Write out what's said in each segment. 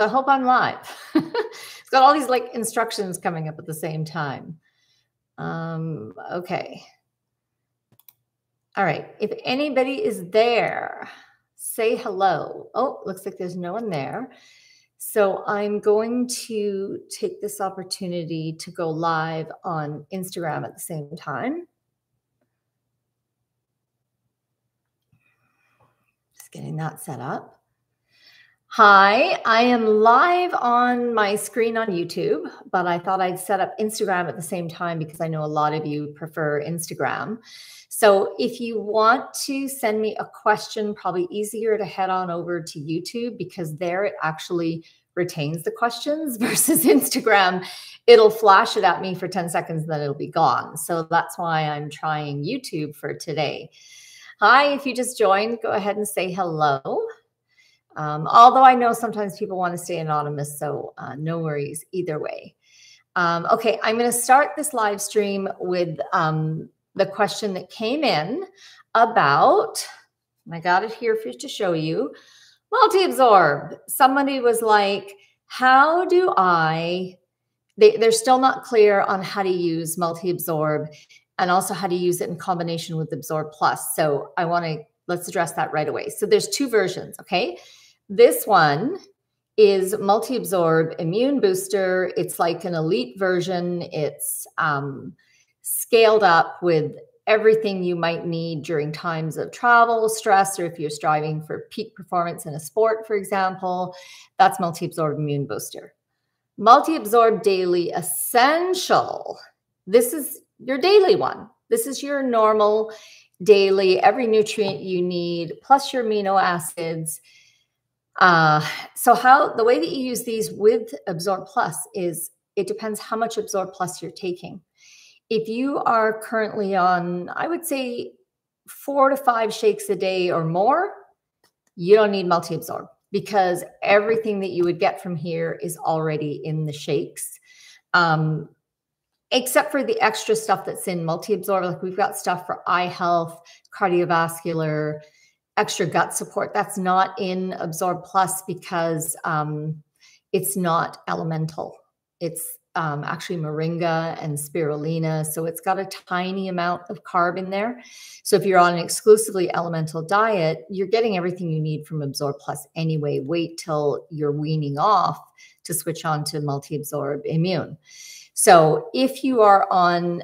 I hope I'm live. It's got all these like instructions coming up at the same time. Okay. All right. If anybody is there, say hello. Oh, looks like there's no one there. So I'm going to take this opportunity to go live on Instagram at the same time. Just getting that set up. Hi, I am live on my screen on YouTube, but I thought I'd set up Instagram at the same time because I know a lot of you prefer Instagram. So if you want to send me a question, probably easier to head on over to YouTube because there it actually retains the questions versus Instagram. It'll flash it at me for 10 seconds, then it'll be gone. So that's why I'm trying YouTube for today. Hi, if you just joined, go ahead and say hello. Although I know sometimes people want to stay anonymous, so no worries either way. Okay, I'm going to start this live stream with the question that came in about, and I got it here for you to show you, MultiAbsorb. Somebody was like, how do they're still not clear on how to use MultiAbsorb and also how to use it in combination with Absorb Plus. So let's address that right away. So there's two versions, okay? This one is MultiAbsorb Immune Booster. It's like an elite version. It's scaled up with everything you might need during times of travel, stress, or if you're striving for peak performance in a sport, for example. That's MultiAbsorb Immune Booster. MultiAbsorb Daily Essential. This is your daily one. This is your normal daily, every nutrient you need, plus your amino acids. So the way that you use these with Absorb Plus is it depends how much Absorb Plus you're taking. If you are currently on, I would say 4 to 5 shakes a day or more, you don't need MultiAbsorb because everything that you would get from here is already in the shakes. Except for the extra stuff that's in MultiAbsorb. Like we've got stuff for eye health, cardiovascular, extra gut support. That's not in Absorb Plus because it's not elemental. It's actually moringa and spirulina. So it's got a tiny amount of carb in there. So if you're on an exclusively elemental diet, you're getting everything you need from Absorb Plus anyway. Wait till you're weaning off to switch on to MultiAbsorb Immune. So if you are on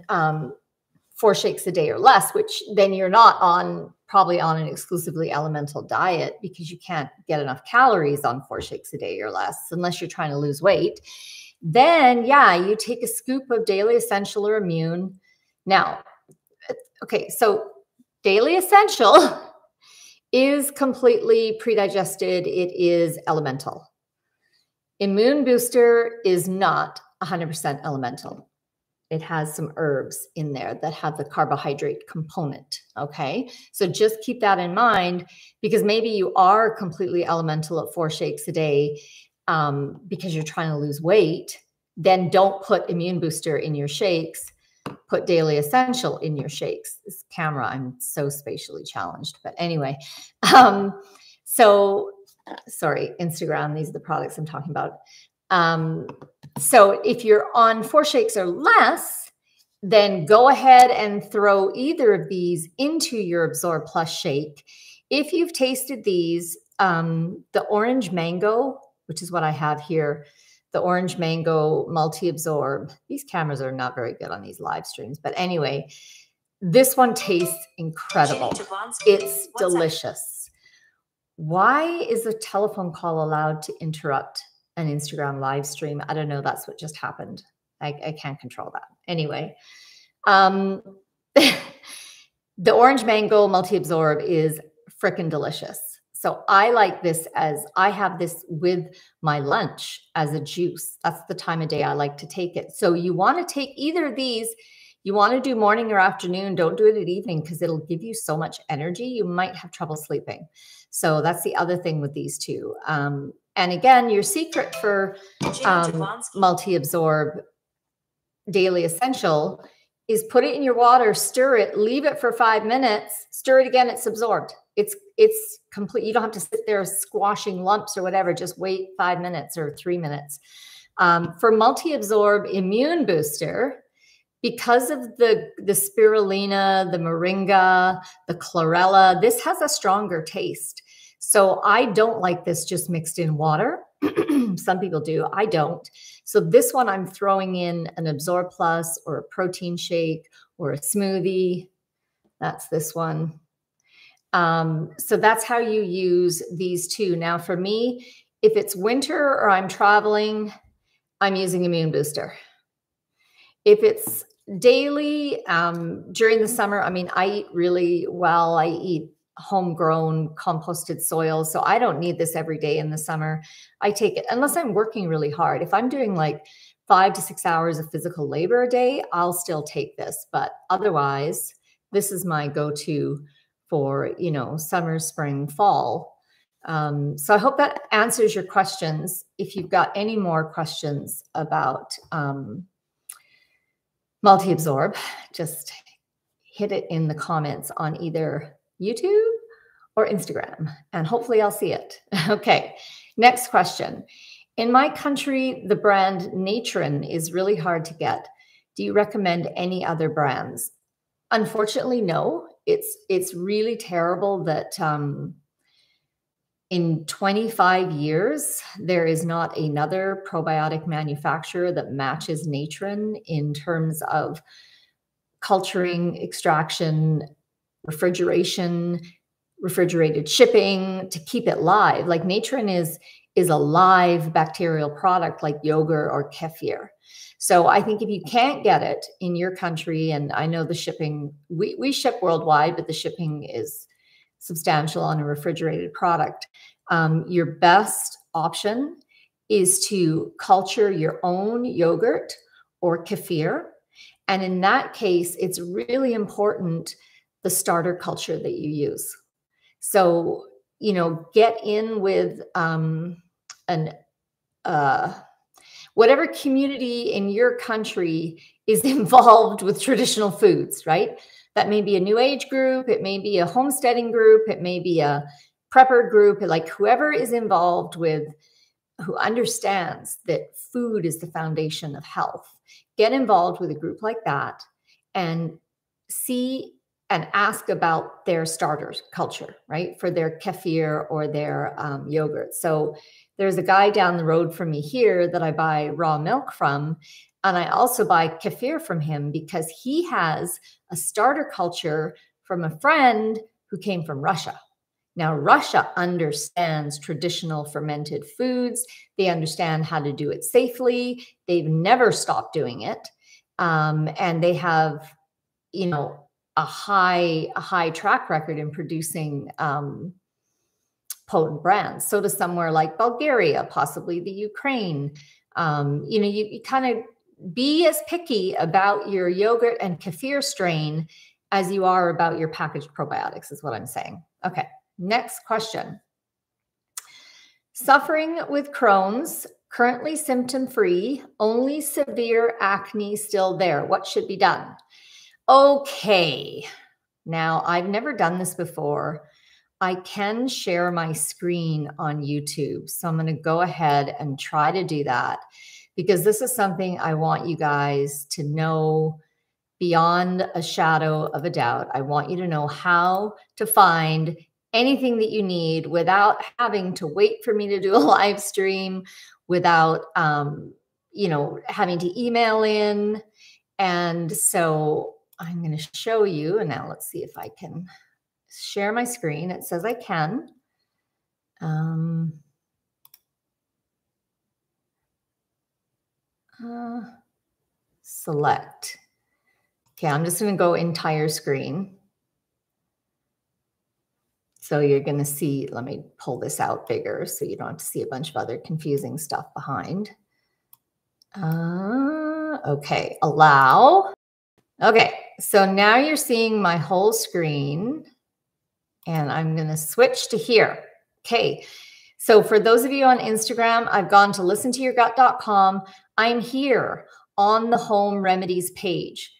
4 shakes a day or less, which then you're not probably on an exclusively elemental diet because you can't get enough calories on 4 shakes a day or less, unless you're trying to lose weight, then yeah, you take a scoop of Daily Essential or Immune. Now, okay, so Daily Essential is completely pre-digested. It is elemental. Immune Booster is not 100% elemental. It has some herbs in there that have the carbohydrate component, okay? So just keep that in mind because maybe you are completely elemental at 4 shakes a day because you're trying to lose weight. Then don't put Immune Booster in your shakes. Put Daily Essential in your shakes. This camera, I'm so spatially challenged. But anyway, sorry, Instagram, these are the products I'm talking about. So if you're on 4 shakes or less, then go ahead and throw either of these into your Absorb Plus shake. If you've tasted these, the orange mango, which is what I have here, the orange mango MultiAbsorb. These cameras are not very good on these live streams, but anyway, this one tastes incredible. It's delicious. Why is a telephone call allowed to interrupt an Instagram live stream? I don't know. That's what just happened. I can't control that. Anyway, the orange mango MultiAbsorb is freaking delicious. So I like this I have this with my lunch as a juice. That's the time of day I like to take it. So you want to take either of these. You want to do morning or afternoon. Don't do it at evening because it'll give you so much energy. You might have trouble sleeping. So that's the other thing with these two. And again, your secret for MultiAbsorb Daily Essential is put it in your water, stir it, leave it for 5 minutes, stir it again, it's absorbed. It's complete. You don't have to sit there squashing lumps or whatever. Just wait 5 minutes or 3 minutes. For MultiAbsorb Immune Booster, because of the spirulina, the moringa, the chlorella, this has a stronger taste. So I don't like this just mixed in water. Some people do. I don't. So this one I'm throwing in an Absorb Plus or a protein shake or a smoothie. That's this one. So that's how you use these two. Now for me, if it's winter or I'm traveling, I'm using Immune Booster. If it's daily, during the summer, I mean, I eat really well. I eat homegrown composted soil. So I don't need this every day in the summer. I take it unless I'm working really hard. If I'm doing like 5 to 6 hours of physical labor a day, I'll still take this. But otherwise, this is my go-to for, you know, summer, spring, fall. So I hope that answers your questions. If you've got any more questions about MultiAbsorb, just hit it in the comments on either YouTube or Instagram, and hopefully I'll see it. Okay, next question. In my country, the brand Natron is really hard to get. Do you recommend any other brands? Unfortunately, no. It's really terrible that in 25 years, there is not another probiotic manufacturer that matches Natron in terms of culturing, extraction, refrigeration, refrigerated shipping to keep it live. Like Natron is a live bacterial product like yogurt or kefir. So I think if you can't get it in your country, and I know the shipping, we ship worldwide, but the shipping is substantial on a refrigerated product. Your best option is to culture your own yogurt or kefir. And in that case, it's really important the starter culture that you use. So, you know, get in with whatever community in your country is involved with traditional foods, right? That may be a new age group. It may be a homesteading group. It may be a prepper group, like whoever is involved with, who understands that food is the foundation of health. Get involved with a group like that and see and ask about their starter culture, right? For their kefir or their yogurt. So there's a guy down the road from me here that I buy raw milk from. And I also buy kefir from him because he has a starter culture from a friend who came from Russia. Now, Russia understands traditional fermented foods. They understand how to do it safely. They've never stopped doing it. And they have, you know, a high track record in producing potent brands. So does somewhere like Bulgaria, possibly the Ukraine. You know, you kind of be as picky about your yogurt and kefir strain as you are about your packaged probiotics, is what I'm saying. Okay, next question. Suffering with Crohn's, currently symptom-free, only severe acne still there. What should be done? Okay, now I've never done this before. I can share my screen on YouTube. So I'm going to go ahead and try to do that because this is something I want you guys to know beyond a shadow of a doubt. I want you to know how to find anything that you need without having to wait for me to do a live stream, without, you know, having to email in. And so I'm going to show you, and now let's see if I can share my screen. It says I can. Select. Okay, I'm just going to go entire screen. So you're going to see, let me pull this out bigger so you don't have to see a bunch of other confusing stuff behind. Okay, allow. Okay, so now you're seeing my whole screen. And I'm going to switch to here. Okay. So for those of you on Instagram, I've gone to listentoyourgut.com. I'm here on the home remedies page.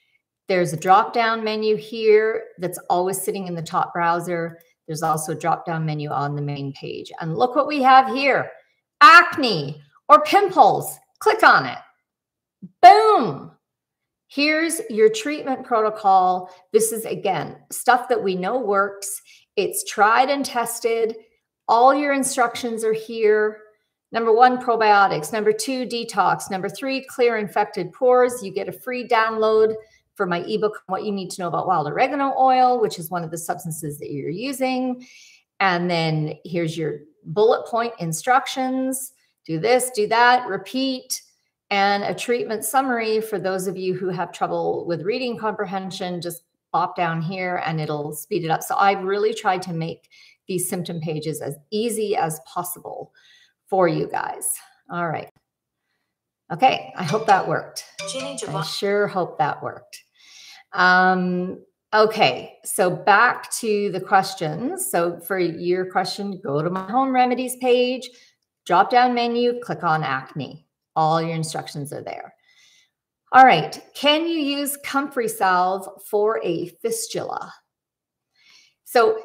There's a drop-down menu here that's always sitting in the top browser. There's also a drop-down menu on the main page. And look what we have here. Acne or pimples. Click on it. Boom. Here's your treatment protocol. This is, again, stuff that we know works. It's tried and tested. All your instructions are here. Number 1, probiotics. Number 2, detox. Number 3, clear infected pores. You get a free download for my ebook, What You Need to Know About Wild Oregano Oil, which is one of the substances that you're using. And then here's your bullet point instructions. Do this, do that, repeat. And a treatment summary for those of you who have trouble with reading comprehension. Just pop down here and it'll speed it up. So I've really tried to make these symptom pages as easy as possible for you guys. All right. Okay, I hope that worked. I sure hope that worked. Okay, so back to the questions. So for your question, go to my home remedies page, drop down menu, click on acne. All your instructions are there. All right, can you use Comfrey salve for a fistula? So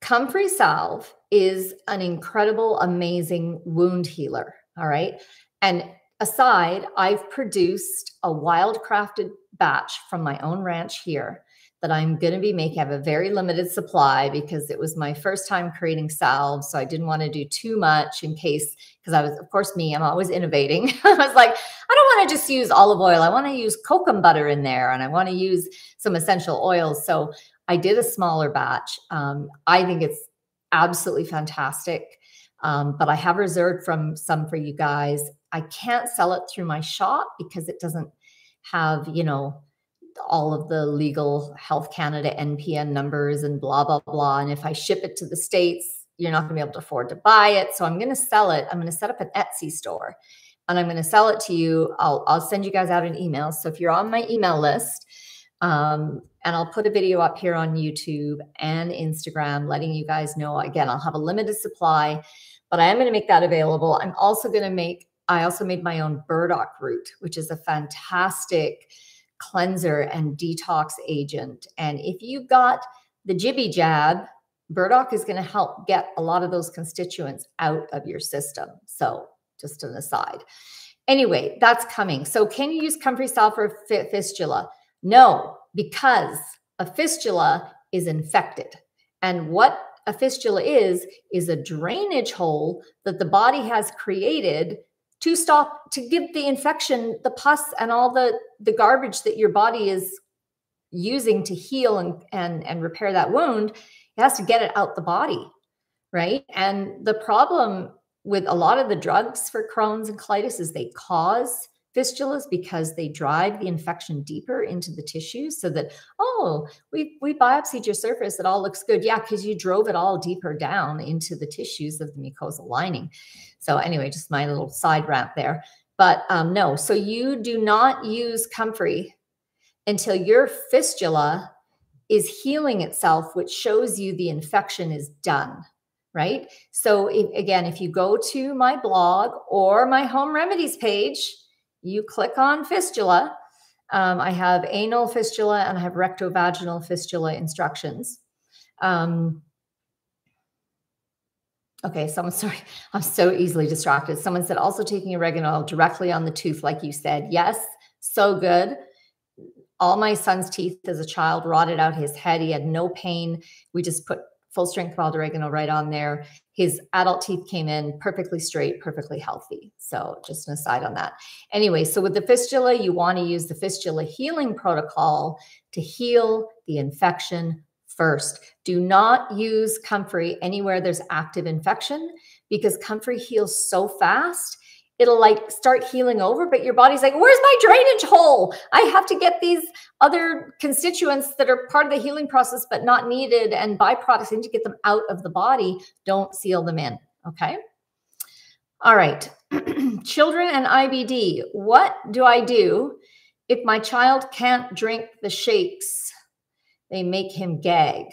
Comfrey salve is an incredible, amazing wound healer. All right. And aside, I've produced a wildcrafted batch from my own ranch here that I'm going to be making. I have a very limited supply because it was my first time creating salve. So I didn't want to do too much in case, because I was, of course, I'm always innovating. I was like, I don't want to just use olive oil. I want to use kokum butter in there and I want to use some essential oils. So I did a smaller batch. I think it's absolutely fantastic. But I have reserved some for you guys. I can't sell it through my shop because it doesn't have, you know, all of the legal Health Canada NPN numbers and blah, blah, blah. And if I ship it to the States, you're not going to be able to afford to buy it. So I'm going to sell it. I'm going to set up an Etsy store and I'm going to sell it to you. I'll send you guys out an email. So if you're on my email list, and I'll put a video up here on YouTube and Instagram letting you guys know, again, I'll have a limited supply, but I am going to make that available. I'm also going to make, I also made my own burdock root, which is a fantastic cleanser and detox agent. And if you got the jibby jab, burdock is going to help get a lot of those constituents out of your system. So just an aside. Anyway, that's coming. So can you use Comfrey salve for fistula? No, because a fistula is infected. And what a fistula is a drainage hole that the body has created to stop, to give the infection, the pus and all the garbage that your body is using to heal and repair that wound. It has to get it out the body, right? And the problem with a lot of the drugs for Crohn's and colitis is they cause fistulas because they drive the infection deeper into the tissues so that, oh, we biopsied your surface. It all looks good. Yeah, because you drove it all deeper down into the tissues of the mucosal lining. So anyway, just my little side rant there. But no, so you do not use Comfrey until your fistula is healing itself, which shows you the infection is done, right? So again, if you go to my blog or my home remedies page, you click on fistula. I have anal fistula and I have rectovaginal fistula instructions. Okay, sorry, I'm so easily distracted. Someone said also taking oregano directly on the tooth, like you said. Yes, so good. All my son's teeth as a child rotted out his head. He had no pain. We just put full strength wild oregano right on there. His adult teeth came in perfectly straight, perfectly healthy. So just an aside on that. Anyway, so with the fistula, you want to use the fistula healing protocol to heal the infection first. Do not use Comfrey anywhere there's active infection because Comfrey heals so fast. It'll like start healing over, but your body's like, where's my drainage hole? I have to get these other constituents that are part of the healing process, but not needed and byproducts. I need to get them out of the body. Don't seal them in. Okay. All right. Children and IBD. What do I do if my child can't drink the shakes? They make him gag.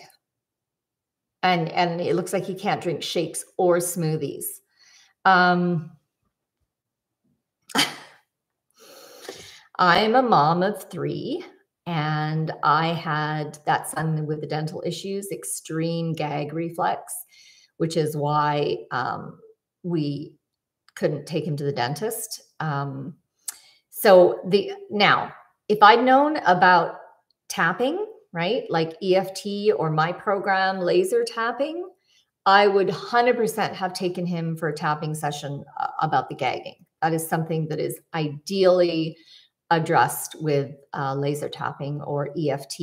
And it looks like he can't drink shakes or smoothies. I'm a mom of 3 And I had that son with the dental issues, extreme gag reflex, which is why we couldn't take him to the dentist. Now, if I'd known about tapping, right, like EFT or my program, laser tapping, I would 100% have taken him for a tapping session about the gagging. That is something that is ideally addressed with laser tapping or EFT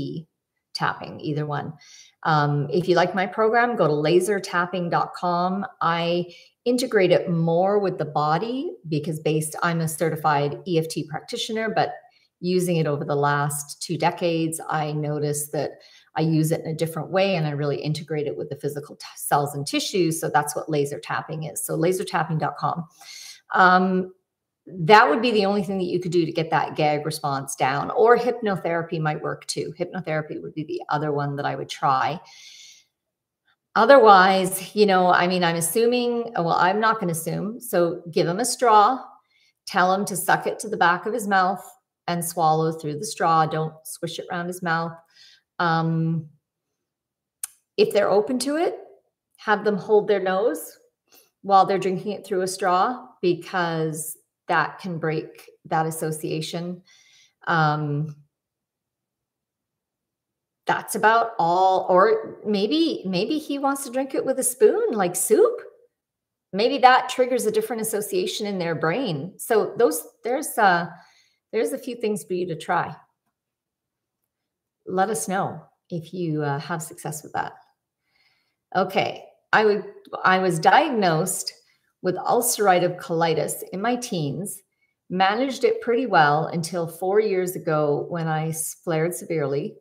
tapping, either one. If you like my program, go to lasertapping.com. I integrate it more with the body because I'm a certified EFT practitioner, but using it over the last 2 decades, I noticed that I use it in a different way and I really integrate it with the physical cells and tissues. So that's what laser tapping is. So lasertapping.com. That would be the only thing that you could do to get that gag response down, or hypnotherapy might work too. Hypnotherapy would be the other one that I would try. Otherwise, I'm assuming, well, I'm not going to assume. So give him a straw, tell him to suck it to the back of his mouth and swallow through the straw. Don't swish it around his mouth. If they're open to it, have them hold their nose while they're drinking it through a straw, because that can break that association. That's about all. Or maybe he wants to drink it with a spoon, like soup. Maybe that triggers a different association in their brain. So there's a few things for you to try. Let us know if you have success with that. Okay, I was diagnosed with ulcerative colitis in my teens, managed it pretty well until 4 years ago when I flared severely.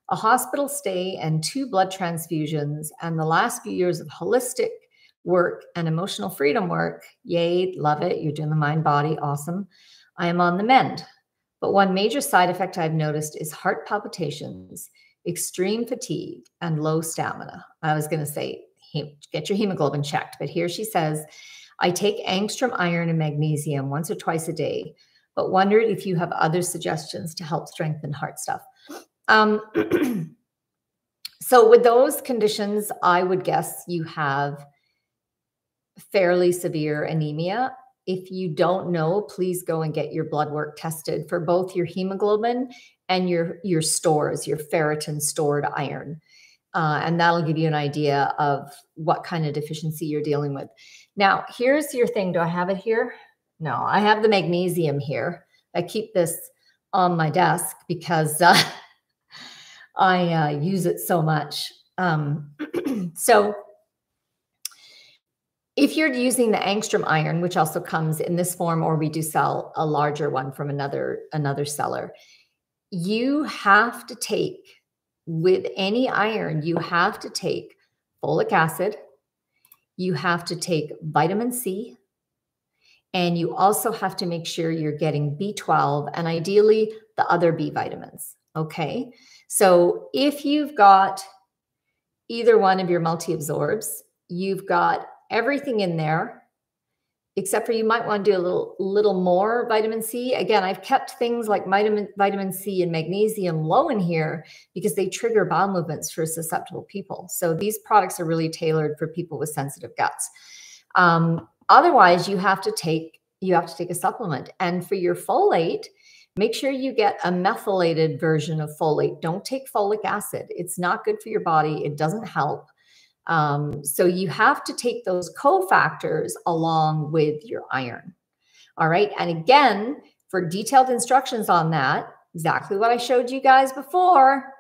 A hospital stay and 2 blood transfusions, and the last few years of holistic work and emotional freedom work. Yay, love it. You're doing the mind body. Awesome. I am on the mend. But one major side effect I've noticed is heart palpitations, extreme fatigue, and low stamina. I was going to say, get your hemoglobin checked. But here she says, I take angstrom iron and magnesium once or twice a day, but wondered if you have other suggestions to help strengthen heart stuff. So with those conditions, I would guess you have fairly severe anemia. If you don't know, please go and get your blood work tested for both your hemoglobin and your stores, your ferritin stored iron. And that'll give you an idea of what kind of deficiency you're dealing with. Now, here's your thing. Do I have it here? No, I have the magnesium here. I keep this on my desk because I use it so much. So if you're using the angstrom iron, which also comes in this form, or we do sell a larger one from another seller, you have to take, with any iron, you have to take folic acid, you have to take vitamin C, and you also have to make sure you're getting B12 and ideally the other B vitamins. Okay. So if you've got either one of your multi-absorbs, you've got everything in there, except for you might want to do a little more vitamin C. Again, I've kept things like vitamin C and magnesium low in here because they trigger bowel movements for susceptible people. So these products are really tailored for people with sensitive guts. Otherwise, you have to take a supplement. And for your folate, make sure you get a methylated version of folate. Don't take folic acid. It's not good for your body. It doesn't help. So you have to take those cofactors along with your iron. All right. And again, for detailed instructions on that, exactly what I showed you guys before,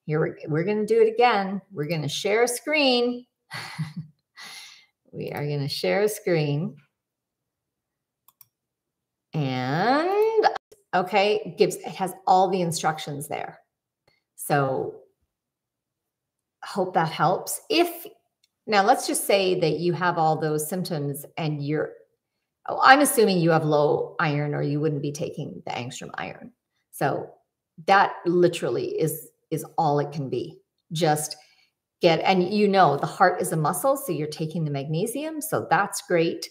here we're going to do it again. We're going to share a screen. We are going to share a screen. And okay, it has all the instructions there. So hope that helps. Now let's just say that you have all those symptoms and I'm assuming you have low iron or you wouldn't be taking the angstrom iron. So that literally is all it can be. Just and the heart is a muscle, so you're taking the magnesium. So that's great.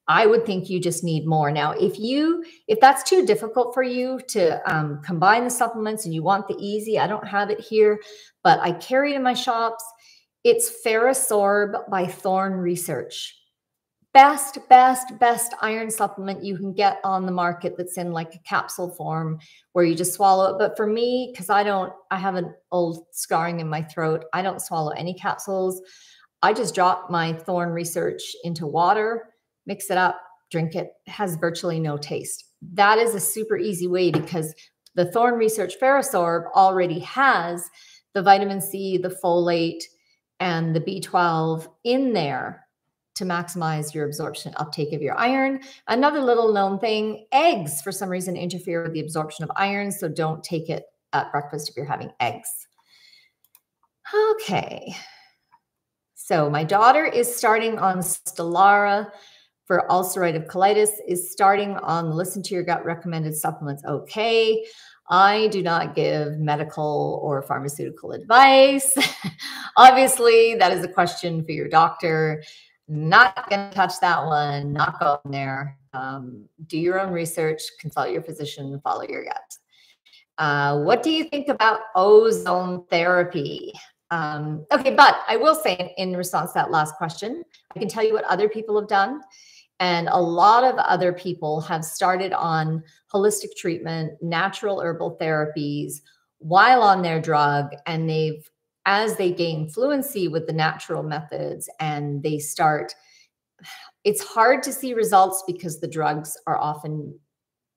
I would think you just need more. Now, if that's too difficult for you to combine the supplements and you want the easy, I don't have it here, but I carry it in my shops. It's Ferrosorb by Thorne Research. Best iron supplement you can get on the market that's in like a capsule form where you just swallow it. But for me, because I have an old scarring in my throat, I don't swallow any capsules. I just drop my Thorne Research into water, mix it up, drink it. It has virtually no taste. That is a super easy way because the Thorne Research Ferrosorb already has the vitamin C, the folate, and the B12 in there to maximize your absorption uptake of your iron. Another little known thing, eggs for some reason interfere with the absorption of iron, so don't take it at breakfast if you're having eggs. Okay. So my daughter is starting on Stelara for ulcerative colitis, is starting on Listen to Your Gut recommended supplements. Okay. I do not give medical or pharmaceutical advice. Obviously, that is a question for your doctor. Not going to touch that one, not going there. Do your own research, consult your physician, follow your gut. What do you think about ozone therapy? Okay, but I will say in response to that last question, I can tell you what other people have done. And a lot of other people have started on holistic treatment, natural herbal therapies while on their drug. And as they gain fluency with the natural methods and they start, it's hard to see results because the drugs are often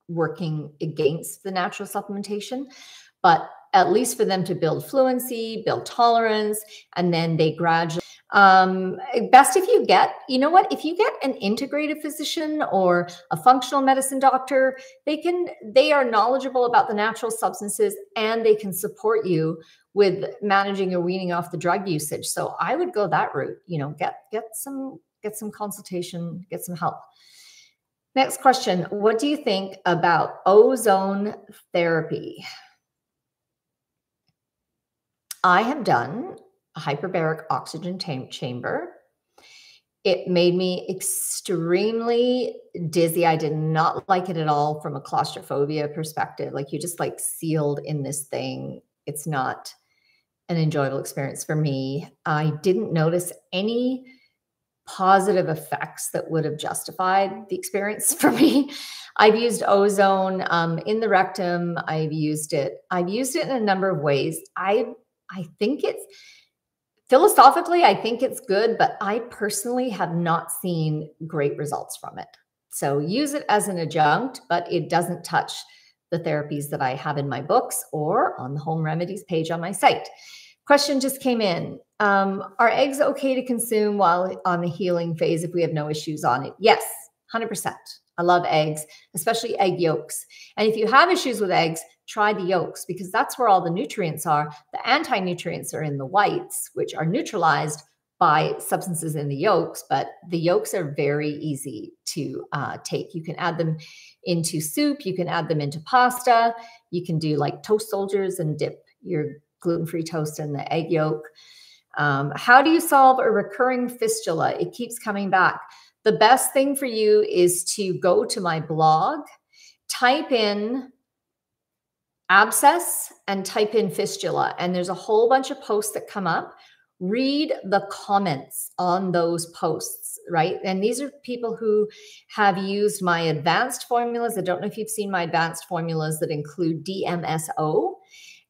working against the natural supplementation, but at least for them to build fluency, build tolerance, and then they gradually, best if you get, you know what, if you get an integrative physician or a functional medicine doctor, they are knowledgeable about the natural substances and they can support you with managing or weaning off the drug usage. So I would go that route, get some consultation, get some help. Next question. What do you think about ozone therapy? I have done a hyperbaric oxygen chamber. It made me extremely dizzy. I did not like it at all from a claustrophobia perspective. Like, you just like sealed in this thing. It's not an enjoyable experience for me. I didn't notice any positive effects that would have justified the experience for me. I've used ozone in the rectum. I've used it in a number of ways. I think philosophically, I think it's good, but I personally have not seen great results from it. So use it as an adjunct, but it doesn't touch the therapies that I have in my books or on the home remedies page on my site. Question just came in. Are eggs okay to consume while on the healing phase if we have no issues on it? Yes, 100%. I love eggs, especially egg yolks. And if you have issues with eggs, try the yolks because that's where all the nutrients are. The anti-nutrients are in the whites, which are neutralized by substances in the yolks, but the yolks are very easy to take. You can add them into soup. You can add them into pasta. You can do like toast soldiers and dip your gluten-free toast in the egg yolk. How do you solve a recurring fistula? It keeps coming back. The best thing for you is to go to my blog, type in abscess and type in fistula, and there's a whole bunch of posts that come up. Read the comments on those posts, right? And these are people who have used my advanced formulas. I don't know if you've seen my advanced formulas that include DMSO,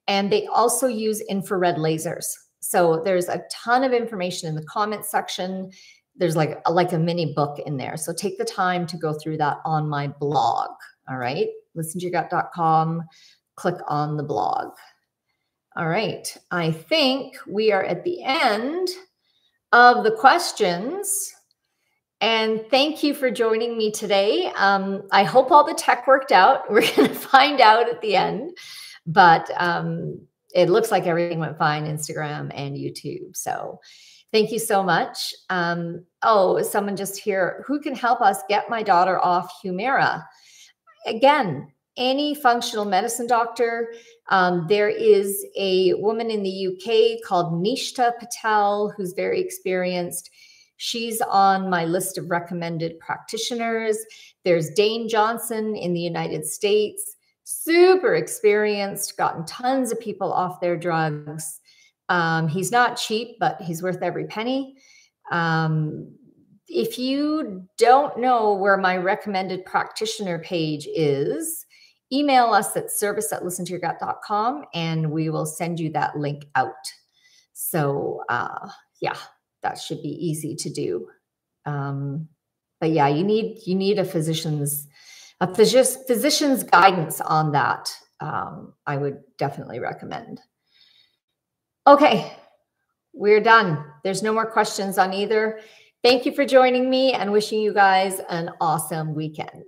and they also use infrared lasers. So there's a ton of information in the comments section. There's like a mini book in there. So take the time to go through that on my blog. All right. listentoyourgut.com. Click on the blog. All right. I think we are at the end of the questions. And thank you for joining me today. I hope all the tech worked out. We're going to find out at the end. But it looks like everything went fine, Instagram and YouTube. So thank you so much. Oh, someone just here, who can help us get my daughter off Humira? Again, any functional medicine doctor. There is a woman in the UK called Nishta Patel, who's very experienced. She's on my list of recommended practitioners. There's Dane Johnson in the United States, super experienced, gotten tons of people off their drugs. He's not cheap, but he's worth every penny. If you don't know where my recommended practitioner page is, email us at service@listentoyourgut.com and we will send you that link out. So yeah, that should be easy to do. But yeah, you need a physician's guidance on that. I would definitely recommend. Okay, we're done. There's no more questions on either. Thank you for joining me and wishing you guys an awesome weekend.